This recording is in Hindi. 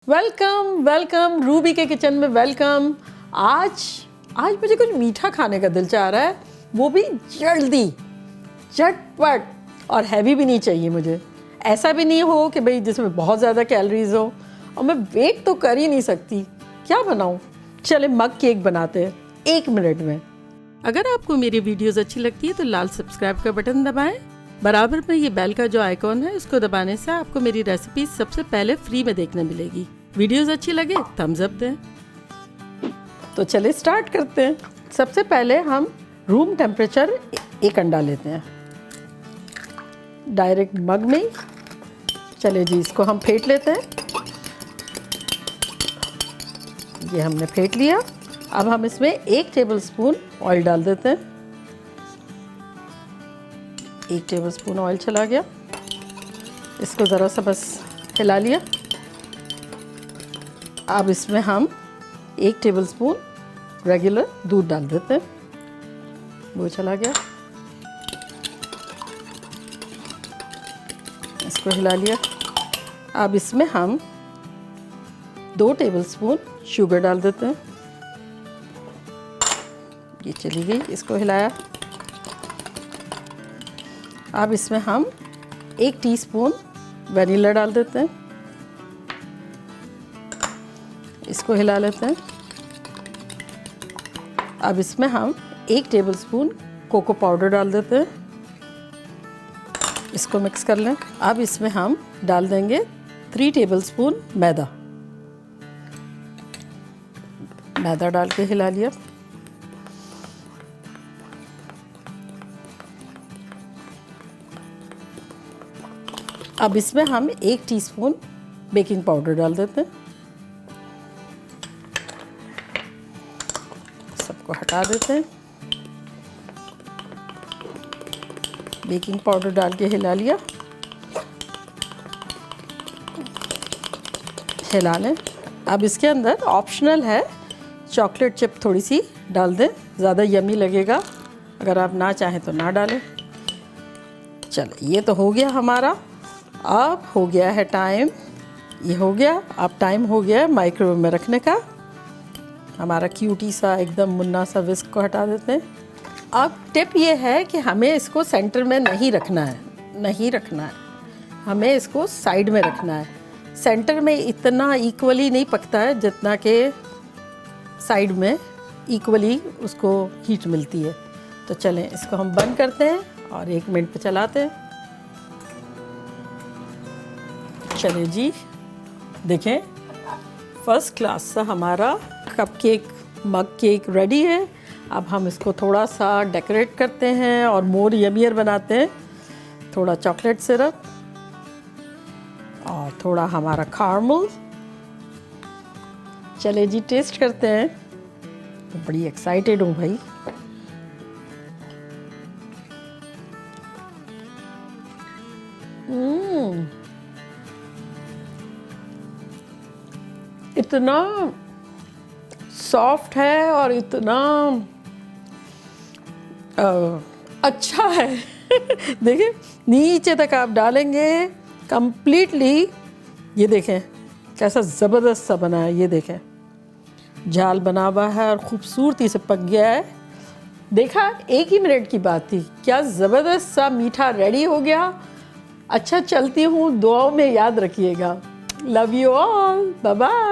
वेलकम वेलकम रूबी के किचन में वेलकम। आज मुझे कुछ मीठा खाने का दिल चाह रहा है, वो भी जल्दी, झटपट, और हैवी भी नहीं चाहिए मुझे। ऐसा भी नहीं हो कि भाई जिसमें बहुत ज़्यादा कैलोरीज हो, और मैं वेट तो कर ही नहीं सकती। क्या बनाऊँ? चले मग केक बनाते हैं 1 मिनट में। अगर आपको मेरी वीडियोज़ अच्छी लगती है तो लाल सब्सक्राइब का बटन दबाएं। बराबर में ये बेल का जो आइकॉन है उसको दबाने से आपको मेरी रेसिपी सबसे पहले फ्री में देखने मिलेगी। वीडियोस अच्छी लगे थम्स अप दें। तो चले स्टार्ट करते हैं। सबसे पहले हम रूम टेम्परेचर 1 अंडा लेते हैं डायरेक्ट मग में। चले जी, इसको हम फेंट लेते हैं। ये हमने फेंट लिया। अब हम इसमें 1 टेबलस्पून ऑयल डाल देते हैं। 1 टेबलस्पून ऑयल चला गया। इसको ज़रा सा बस हिला लिया। अब इसमें हम 1 टेबलस्पून रेगुलर दूध डाल देते हैं। वो चला गया। इसको हिला लिया। अब इसमें हम 2 टेबलस्पून शुगर डाल देते हैं। ये चली गई। इसको हिलाया। अब इसमें हम 1 टीस्पून वनीला डाल देते हैं। इसको हिला लेते हैं। अब इसमें हम 1 टेबलस्पून कोको पाउडर डाल देते हैं। इसको मिक्स कर लें। अब इसमें हम डाल देंगे 3 टेबलस्पून मैदा। मैदा डाल के हिला लिया। अब इसमें हम 1 टीस्पून बेकिंग पाउडर डाल देते हैं। सबको हटा देते हैं। बेकिंग पाउडर डाल के हिला लिया। हिला लें। अब इसके अंदर ऑप्शनल है, चॉकलेट चिप थोड़ी सी डाल दें, ज़्यादा यम्मी लगेगा। अगर आप ना चाहें तो ना डालें। चलो, ये तो हो गया हमारा। अब हो गया है टाइम। ये हो गया। अब टाइम हो गया है माइक्रोवेव में रखने का। हमारा क्यूटी सा एकदम मुन्ना सा विस्क को हटा देते हैं। अब टिप ये है कि हमें इसको सेंटर में नहीं रखना है, हमें इसको साइड में रखना है। सेंटर में इतना इक्वली नहीं पकता है जितना कि साइड में इक्वली उसको हीट मिलती है। तो चलें, इसको हम बंद करते हैं और 1 मिनट पे चलाते हैं। चले जी, देखें, फर्स्ट क्लास सा हमारा कपकेक मग केक रेडी है। अब हम इसको थोड़ा सा डेकोरेट करते हैं और मोर यमियर बनाते हैं। थोड़ा चॉकलेट सिरप और थोड़ा हमारा caramel। चले जी, टेस्ट करते हैं। तो बड़ी एक्साइटेड हूँ भाई। इतना सॉफ्ट है और इतना अच्छा है। देखिए, नीचे तक आप डालेंगे कंप्लीटली। ये देखें कैसा ज़बरदस्त सा बना है। ये देखें, जाल बना हुआ है और खूबसूरती से पक गया है। देखा, 1 ही मिनट की बात थी, क्या ज़बरदस्त सा मीठा रेडी हो गया। अच्छा, चलती हूँ, दुआओं में याद रखिएगा। Love you all, bye bye.